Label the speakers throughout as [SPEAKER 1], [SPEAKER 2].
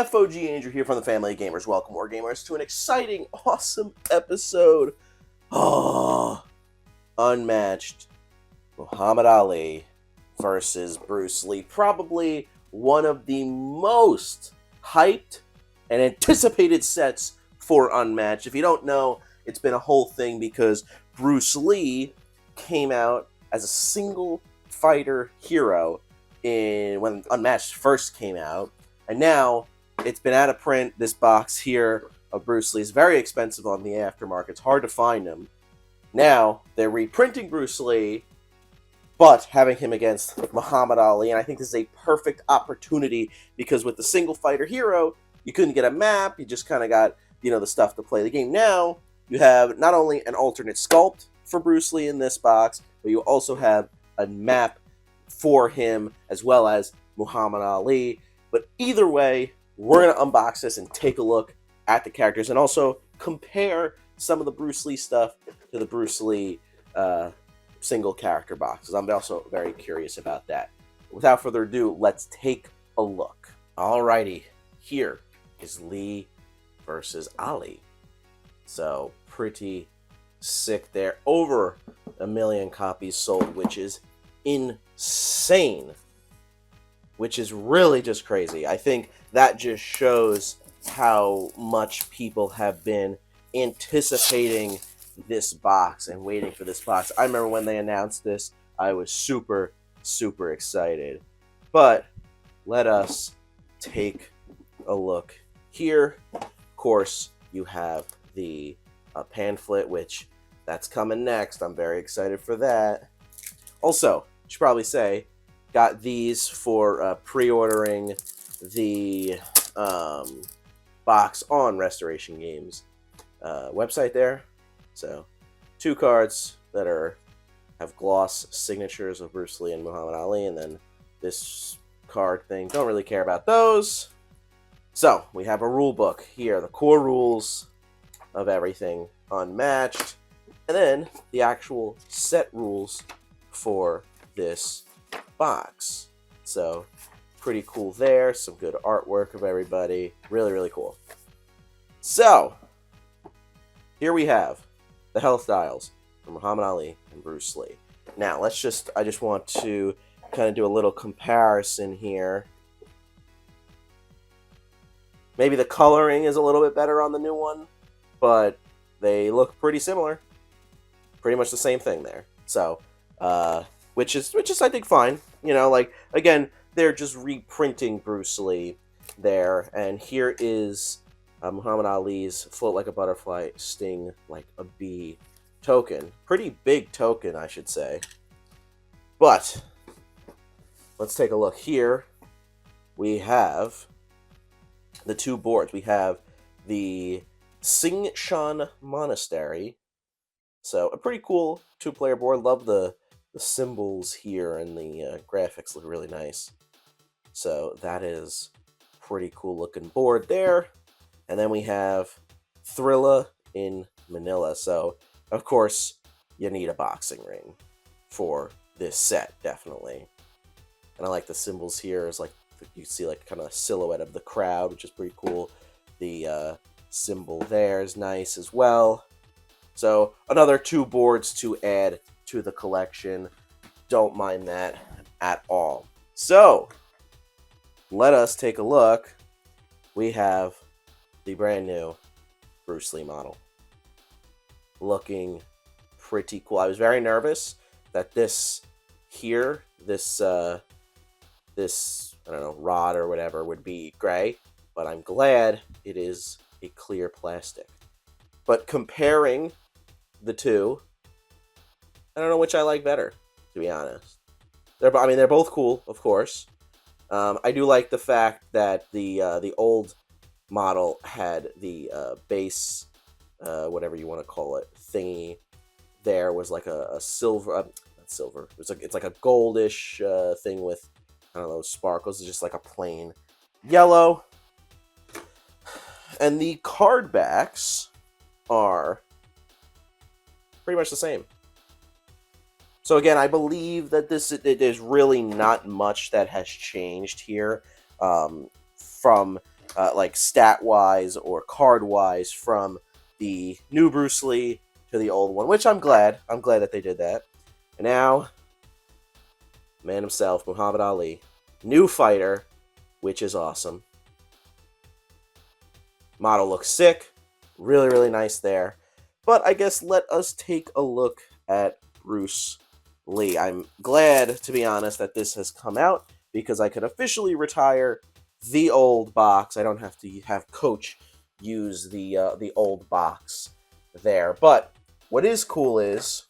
[SPEAKER 1] FOG Andrew here from the Family of Gamers. Welcome, War Gamers, to an exciting, awesome episode. Oh, Unmatched. Muhammad Ali versus Bruce Lee. Probably one of the most hyped and anticipated sets for Unmatched. If you don't know, it's been a whole thing because Bruce Lee came out as a single fighter hero when Unmatched first came out, and now it's been out of print. This box here of Bruce Lee is very expensive on the aftermarket. It's hard to find him. Now they're reprinting Bruce Lee, but having him against Muhammad Ali, and I think this is a perfect opportunity because with the single fighter hero, you couldn't get a map. You just kind of got, the stuff to play the game. Now you have not only an alternate sculpt for Bruce Lee in this box, but you also have a map for him as well as Muhammad Ali. But either way, we're going to unbox this and take a look at the characters and also compare some of the Bruce Lee stuff to the Bruce Lee single character boxes. I'm also very curious about that. Without further ado, let's take a look. Alrighty, here is Lee versus Ali. So, pretty sick there. Over 1 million copies sold, which is insane. Which is really just crazy. I think that just shows how much people have been anticipating this box and waiting for this box. I remember when they announced this, I was super, super excited. But let us take a look here. Of course, you have the pamphlet, which that's coming next. I'm very excited for that. Also, I should probably say, got these for pre-ordering the box on Restoration Games website there. So, 2 cards that have gloss signatures of Bruce Lee and Muhammad Ali, and then this card thing. Don't really care about those. So, we have a rule book here, the core rules of everything Unmatched, and then the actual set rules for this box. So, pretty cool there. Some good artwork of everybody. Really, really cool. So, here we have the health dials for Muhammad Ali and Bruce Lee. Now, I just want to kind of do a little comparison here. Maybe the coloring is a little bit better on the new one, but they look pretty similar. Pretty much the same thing there. So, which is I think fine. Again, they're just reprinting Bruce Lee there, and here is Muhammad Ali's float like a butterfly, sting like a bee token. Pretty big token, I should say. But let's take a look here. We have the 2 boards. We have the Singshan Monastery. So a pretty cool 2-player board. Love the symbols here, and the graphics look really nice. So that is pretty cool looking board there. And then we have Thrilla in Manila. So, of course, you need a boxing ring for this set, definitely. And I like the symbols here. It's like you see kind of a silhouette of the crowd, which is pretty cool. The symbol there is nice as well. So, another 2 boards to add to the collection. Don't mind that at all. So, let us take a look. We have the brand new Bruce Lee model. Looking pretty cool. I was very nervous that this I don't know, rod or whatever would be gray, but I'm glad it is a clear plastic. But comparing the 2, I don't know which I like better, to be honest. They're both cool, of course. I do like the fact that the old model had the base, whatever you want to call it, thingy. There was like a silver, not silver. It's like a goldish thing with, I don't know, sparkles. It's just like a plain yellow. And the card backs are pretty much the same. So again, I believe that there's really not much that has changed here from like stat-wise or card-wise, from the new Bruce Lee to the old one, which I'm glad. I'm glad that they did that. And now, man himself, Muhammad Ali. New fighter, which is awesome. Model looks sick. Really, really nice there. But I guess let us take a look at Bruce Lee. I'm glad, to be honest, that this has come out because I could officially retire the old box. I don't have to have Coach use the old box there. But what is cool is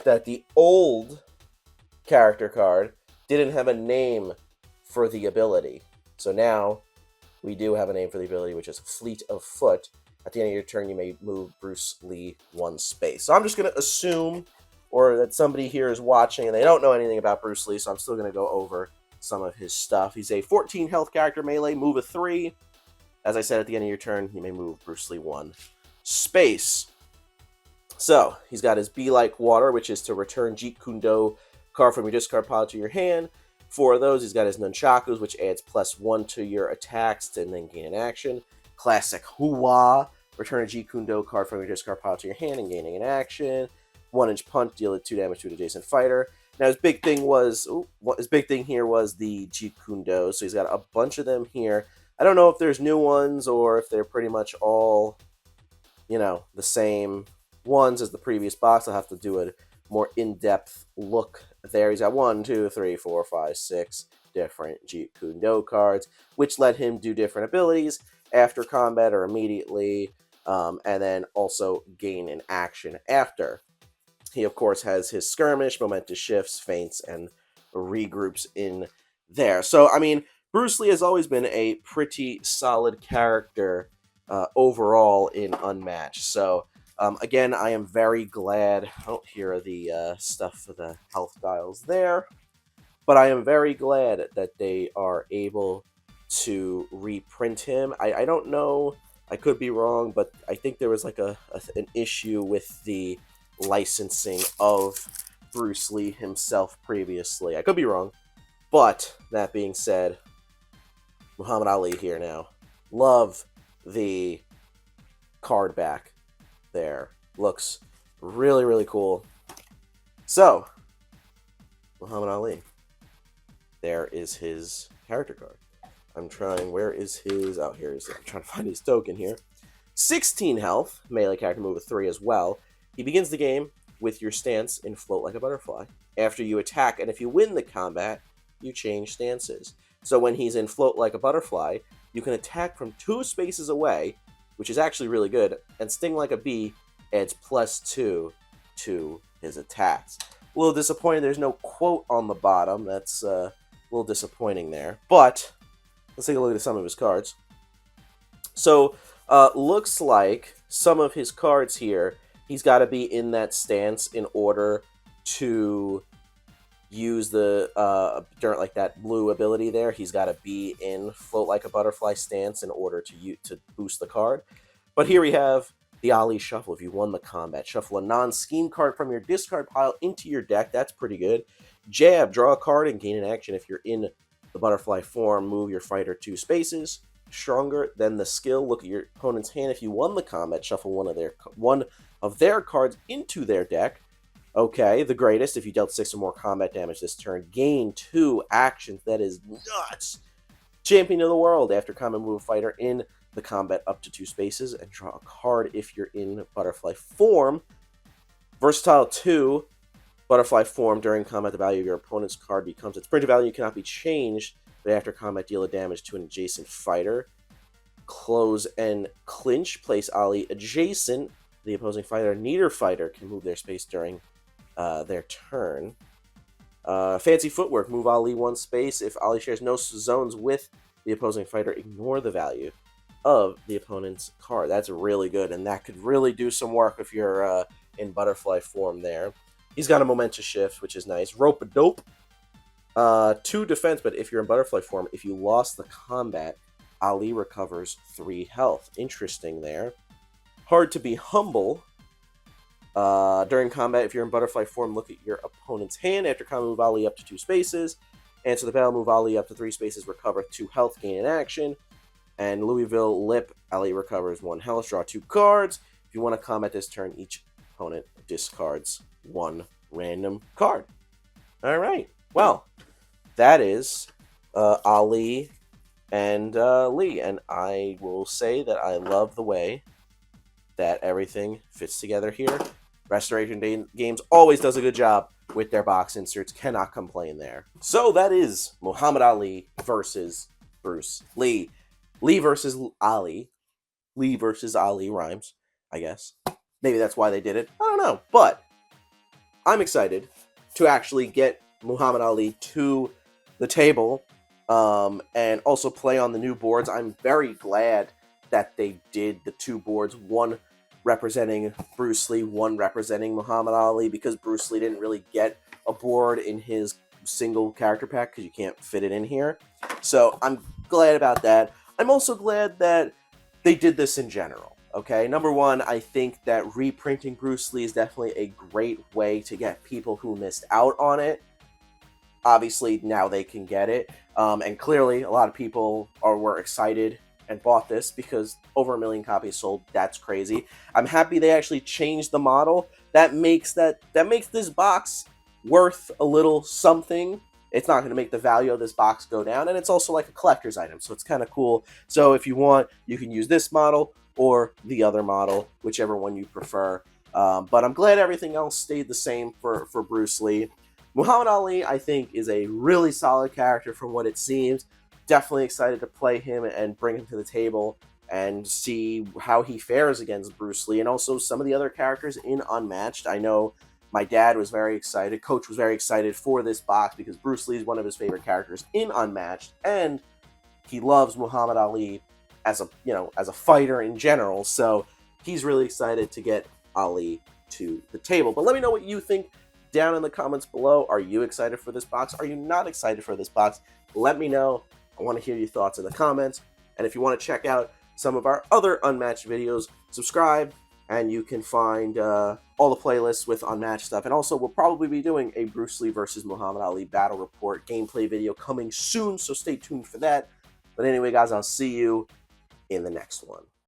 [SPEAKER 1] that the old character card didn't have a name for the ability. So now we do have a name for the ability, which is Fleet of Foot. At the end of your turn, you may move Bruce Lee one space. So I'm just going to assume, or that somebody here is watching and they don't know anything about Bruce Lee, so I'm still going to go over some of his stuff. He's a 14 health character, melee, move a 3. As I said, at the end of your turn, you may move Bruce Lee one space. So he's got his Be Like Water, which is to return Jeet Kune Do card from your discard pile to your hand. 4 of those. He's got his Nunchakus, which adds +1 to your attacks and then gain an action. Classic Hua, return a Jeet Kune Do card from your discard pile to your hand and gaining an action. 1-inch punt, deal 2 damage to an adjacent fighter. Now his big thing here was the Jeet Kune Do, so he's got a bunch of them here. I don't know if there's new ones or if they're pretty much all, the same ones as the previous box. I'll have to do a more in-depth look there. He's got 1, 2, 3, 4, 5, 6 different Jeet Kune Do cards, which let him do different abilities after combat or immediately, and then also gain an action after. He, of course, has his skirmish, momentous shifts, feints, and regroups in there. So, I mean, Bruce Lee has always been a pretty solid character overall in Unmatched. So, again, I am very glad. Oh, here are the stuff for the health dials there. But I am very glad that they are able to reprint him. I don't know. I could be wrong, but I think there was like an issue with the licensing of Bruce Lee himself previously. I could be wrong. But that being said, Muhammad Ali here now. Love the card back there. Looks really, really cool. So, Muhammad Ali. There is his character card. Where is his... Oh, here he is. I'm trying to find his token here. 16 health, melee character, move a 3 as well. He begins the game with your stance in Float Like a Butterfly. After you attack, and if you win the combat, you change stances. So when he's in Float Like a Butterfly, you can attack from 2 spaces away, which is actually really good, and Sting Like a Bee adds +2 to his attacks. A little disappointing there's no quote on the bottom. That's a little disappointing there. But let's take a look at some of his cards. So, looks like some of his cards here, he's got to be in that stance in order to use the, during like that blue ability there. He's got to be in Float Like a Butterfly stance in order to boost the card. But here we have the Ali Shuffle. If you won the combat, shuffle a non-scheme card from your discard pile into your deck. That's pretty good. Jab, draw a card and gain an action. If you're in the butterfly form, move your fighter 2 spaces. Stronger than the skill, look at your opponent's hand. If you won the combat, shuffle one of their cards into their deck. Okay, the greatest. If you dealt 6 or more combat damage this turn, gain 2 actions. That is nuts. Champion of the world. After combat, move a fighter in the combat up to 2 spaces and draw a card if you're in butterfly form. Versatile 2. Butterfly form during combat, the value of your opponent's card becomes its printed value cannot be changed, but after combat, deal a damage to an adjacent fighter. Close and clinch, place Ali adjacent. The opposing fighter, neither fighter can move their space during their turn. Fancy footwork, move Ali 1 space. If Ali shares no zones with the opposing fighter, ignore the value of the opponent's card. That's really good, and that could really do some work if you're in butterfly form there. He's got a momentous shift, which is nice. Rope-a-dope. 2 defense, but if you're in butterfly form, if you lost the combat, Ali recovers 3 health. Interesting there. Hard to be humble. During combat, if you're in butterfly form, look at your opponent's hand. After combat, move Ali up to 2 spaces. Answer the battle, move Ali up to 3 spaces, recover 2 health, gain an action. And Louisville Lip, Ali recovers 1 health, draw 2 cards. If you want to combat this turn, each opponent discards 1 random card. All right. Well, that is Ali and Lee. And I will say that I love the way that everything fits together here. Restoration Games always does a good job with their box inserts. Cannot complain there. So that is Muhammad Ali versus Bruce Lee. Lee versus Ali. Lee versus Ali rhymes, I guess. Maybe that's why they did it. I don't know. But I'm excited to actually get Muhammad Ali to the table and also play on the new boards. I'm very glad that they did the 2 boards, one representing Bruce Lee, one representing Muhammad Ali, because Bruce Lee didn't really get a board in his single character pack because you can't fit it in here. So I'm glad about that. I'm also glad that they did this in general. Okay, number one, I think that reprinting Bruce Lee is definitely a great way to get people who missed out on it. Obviously, now they can get it. And clearly, a lot of people were excited and bought this because over 1 million copies sold. That's crazy. I'm happy they actually changed the model. That makes this box worth a little something. It's not going to make the value of this box go down, and it's also like a collector's item, so it's kind of cool. So if you want, you can use this model or the other model, whichever one you prefer. But I'm glad everything else stayed the same for Bruce Lee. Muhammad Ali, I think, is a really solid character from what it seems. Definitely excited to play him and bring him to the table and see how he fares against Bruce Lee and also some of the other characters in Unmatched. I know my dad was very excited. Coach was very excited for this box because Bruce Lee is one of his favorite characters in Unmatched, and he loves Muhammad Ali as a fighter in general. So he's really excited to get Ali to the table. But let me know what you think down in the comments below. Are you excited for this box? Are you not excited for this box? Let me know. I want to hear your thoughts in the comments. And if you want to check out some of our other Unmatched videos, subscribe, and you can find all the playlists with Unmatched stuff. And also, we'll probably be doing a Bruce Lee versus Muhammad Ali battle report gameplay video coming soon, so stay tuned for that. But anyway, guys, I'll see you in the next one.